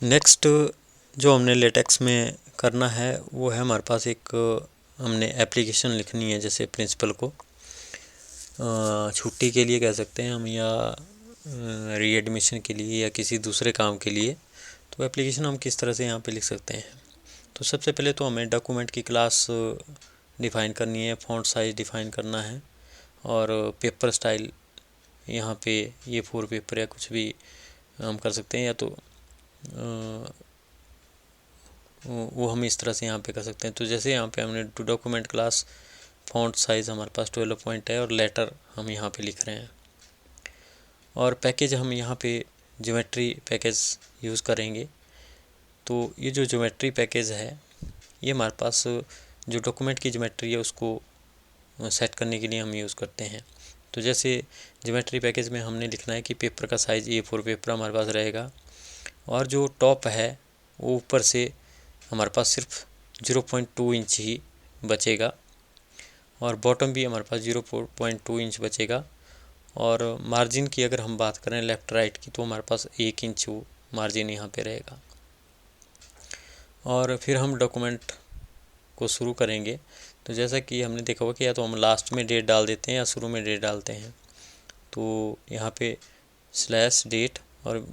Next जो हमने latex में करना है वो है हमारे पास एक हमने एप्लीकेशन लिखनी है, जैसे प्रिंसिपल को छुट्टी के लिए कह सकते हैं हम, या रीएडमिशन के लिए या किसी दूसरे काम के लिए। तो एप्लीकेशन हम किस तरह से यहाँ पे लिख सकते हैं। तो सबसे पहले तो हमें डॉक्यूमेंट की क्लास डिफ़ाइन करनी है, फ़ॉन्ट साइज़ डिफ़ाइन करना है, और पेपर स्टाइल यहाँ पे ये 4 पेपर या कुछ भी हम कर सकते हैं, या तो वो हम इस तरह से यहाँ पे कर सकते हैं। तो जैसे यहाँ पे हमने to document class font size हमारे पास 12 पॉइंट है, और लेटर हम यहाँ पे लिख रहे हैं, और पैकेज हम यहाँ पे ज्योमेट्री पैकेज यूज़ करेंगे। तो ये जो ज्योमेट्री पैकेज है ये हमारे पास जो डॉक्यूमेंट की ज्योमेट्री है उसको सेट करने के लिए हम यूज़ करते हैं। तो जैसे ज्योमेट्री पैकेज में हमने लिखना है कि पेपर का साइज़ A4 पेपर हमारे पास रहेगा, और जो टॉप है वो ऊपर से हमारे पास सिर्फ 0.2 इंच ही बचेगा, और बॉटम भी हमारे पास 0.2 इंच बचेगा। और मार्जिन की अगर हम बात करें लेफ़्ट राइट की, तो हमारे पास 1 इंच वो मार्जिन यहाँ पे रहेगा। और फिर हम डॉक्यूमेंट को शुरू करेंगे। तो जैसा कि हमने देखा हुआ कि या तो हम लास्ट में डेट डाल देते हैं या शुरू में डेट डालते हैं। तो यहाँ पे स्लैश डेट और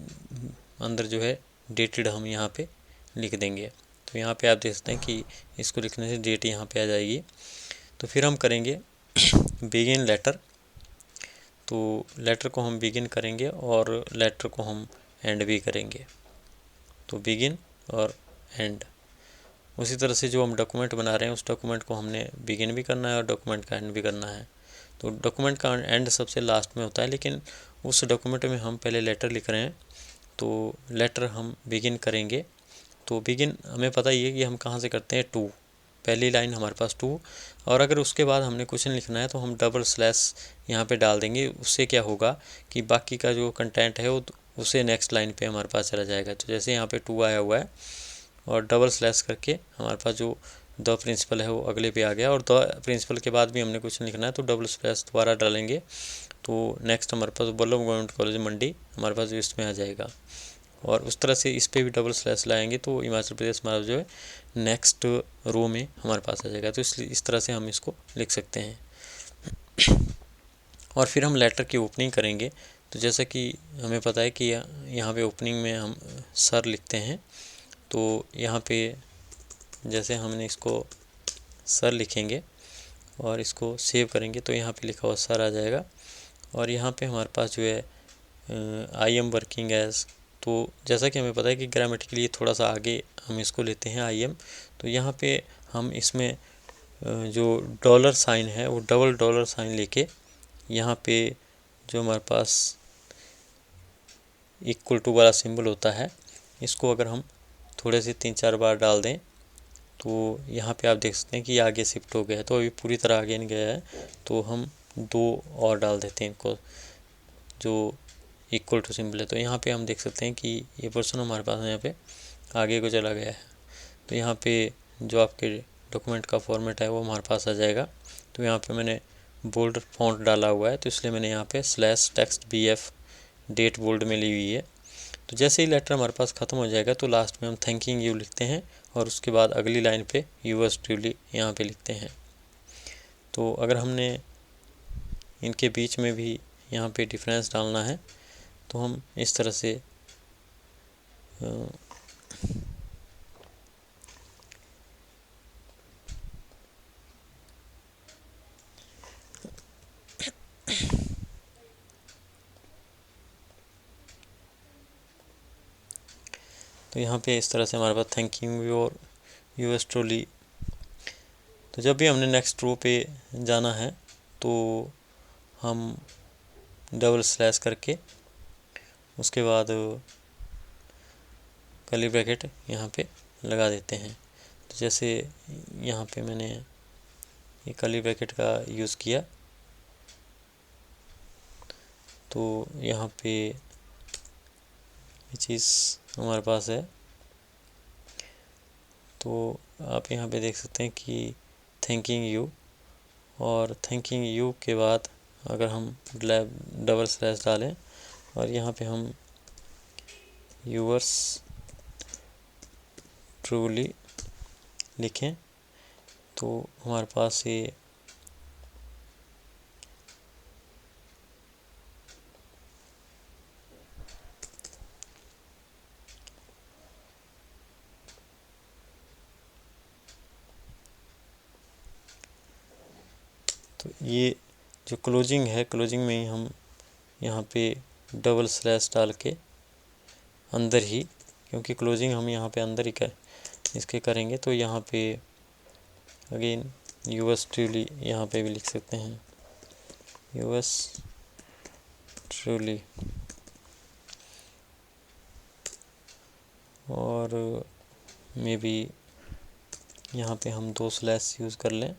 अंदर जो है डेटेड हम यहाँ पे लिख देंगे। तो यहाँ पे आप देख सकते हैं कि इसको लिखने से डेट यहाँ पे आ जाएगी। तो फिर हम करेंगे बिगिन लेटर। तो लेटर को हम बिगिन करेंगे और लेटर को हम एंड भी करेंगे। तो बिगिन और एंड। उसी तरह से जो हम डॉक्यूमेंट बना रहे हैं उस डॉक्यूमेंट को हमने बिगिन भी करना है और डॉक्यूमेंट का एंड भी करना है। तो डॉक्यूमेंट का एंड सबसे लास्ट में होता है, लेकिन उस डॉक्यूमेंट में हम पहले लेटर लिख रहे हैं, तो लेटर हम बिगिन करेंगे। तो बिगिन हमें पता ही है कि हम कहाँ से करते हैं, टू, पहली लाइन हमारे पास टू, और अगर उसके बाद हमने क्वेश्चन लिखना है तो हम डबल स्लैश यहाँ पे डाल देंगे। उससे क्या होगा कि बाकी का जो कंटेंट है वो उसे नेक्स्ट लाइन पे हमारे पास चला जाएगा। तो जैसे यहाँ पे टू आया हुआ है और डबल स्लैश करके हमारे पास जो द प्रिंसिपल है वो अगले पे आ गया, और द प्रिंसिपल के बाद भी हमने क्वेश्चन लिखना है तो डबल स्लैश दोबारा डालेंगे। तो नेक्स्ट हमारे पास वल्लभ गवर्नमेंट कॉलेज मंडी हमारे पास इसमें आ जाएगा, और उस तरह से इस पे भी डबल स्लैश लाएंगे तो हिमाचल प्रदेश हमारा जो है नेक्स्ट रो में हमारे पास आ जाएगा। तो इसलिए इस तरह से हम इसको लिख सकते हैं। और फिर हम लेटर की ओपनिंग करेंगे। तो जैसा कि हमें पता है कि यहाँ पे ओपनिंग में हम सर लिखते हैं। तो यहाँ पे जैसे हमने इसको सर लिखेंगे और इसको सेव करेंगे तो यहाँ पे लिखा हुआ सर आ जाएगा, और यहाँ पे हमारे पास जो है आई एम वर्किंग एज। तो जैसा कि हमें पता है कि ग्रामेटिकली थोड़ा सा आगे हम इसको लेते हैं आई एम। तो यहाँ पे हम इसमें जो डॉलर साइन है वो डबल डॉलर साइन लेके यहाँ पे जो हमारे पास इक्वल टू वाला सिंबल होता है इसको अगर हम थोड़े से 3-4 बार डाल दें तो यहाँ पे आप देख सकते हैं कि आगे शिफ्ट हो गया है। तो अभी पूरी तरह आगे नहीं गया है, तो हम 2 और डाल देते हैं इनको, जो इक्वल टू सिंबल है। तो यहाँ पे हम देख सकते हैं कि ये पोर्शन हमारे पास यहाँ पे आगे को चला गया है। तो यहाँ पे जो आपके डॉक्यूमेंट का फॉर्मेट है वो हमारे पास आ जाएगा। तो यहाँ पे मैंने बोल्ड फॉन्ट डाला हुआ है, तो इसलिए मैंने यहाँ पे slash text BF date bold में ली हुई है। तो जैसे ही लेटर हमारे पास ख़त्म हो जाएगा तो लास्ट में हम थैंकिंग यू लिखते हैं, और उसके बाद अगली लाइन पे यूअर्स ट्रूली यहाँ पे लिखते हैं। तो अगर हमने इनके बीच में भी यहाँ पे डिफरेंस डालना है तो हम इस तरह से तो यहाँ पे इस तरह से हमारे पास थैंकिंग यू और यूएस ट्रूली। तो जब भी हमने नेक्स्ट रो पे जाना है तो हम डबल स्लैश करके उसके बाद कर्ली ब्रैकेट यहाँ पे लगा देते हैं। तो जैसे यहाँ पे मैंने ये कर्ली ब्रैकेट का यूज़ किया, तो यहाँ पे ये चीज़ हमारे पास है। तो आप यहाँ पे देख सकते हैं कि थैंकिंग यू, और थैंकिंग यू के बाद अगर हम डबल स्लैश डालें और यहाँ पे हम यूअर्स ट्रूली लिखें तो हमारे पास ये तो ये जो क्लोजिंग है, क्लोजिंग में ही हम यहाँ पे डबल स्लैश डाल के अंदर ही, क्योंकि क्लोजिंग हम यहाँ पे अंदर ही इसके करेंगे, तो यहाँ पे अगेन यूएस ट्रूली यहाँ पे भी लिख सकते हैं, यूएस ट्रूली। और मे बी यहाँ पे हम 2 स्लैश यूज़ कर लें।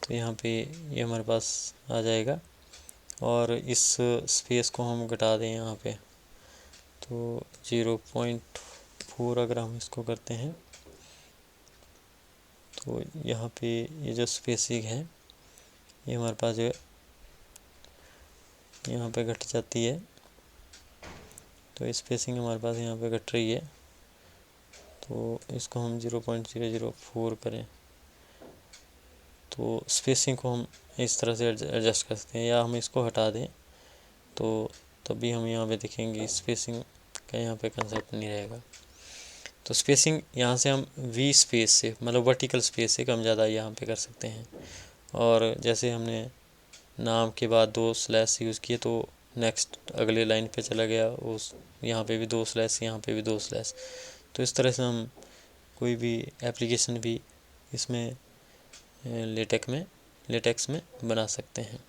तो यहाँ पे ये हमारे पास आ जाएगा। और इस स्पेस को हम घटा दें यहाँ पे, तो 0.4 अगर हम इसको करते हैं तो यहाँ पे ये जो स्पेसिंग है ये हमारे पास जो है यहाँ पे घट जाती है। तो स्पेसिंग हमारे पास यहाँ पे घट रही है, तो इसको हम 0.004 करें तो स्पेसिंग को हम इस तरह से एडजस्ट कर सकते हैं, या हम इसको हटा दें तो तब भी हम यहाँ पे देखेंगे स्पेसिंग का यहाँ पे कंसेप्ट नहीं रहेगा। तो स्पेसिंग यहाँ से हम वी स्पेस से, मतलब वर्टिकल स्पेस से कम ज़्यादा यहाँ पे कर सकते हैं। और जैसे हमने नाम के बाद 2 स्लैश यूज़ किए तो नेक्स्ट अगले लाइन पे चला गया, उस यहाँ पे भी 2 स्लैश, यहाँ पे भी 2 स्लैश। तो इस तरह से हम कोई भी एप्लीकेशन भी इसमें लेटेक्स में बना सकते हैं।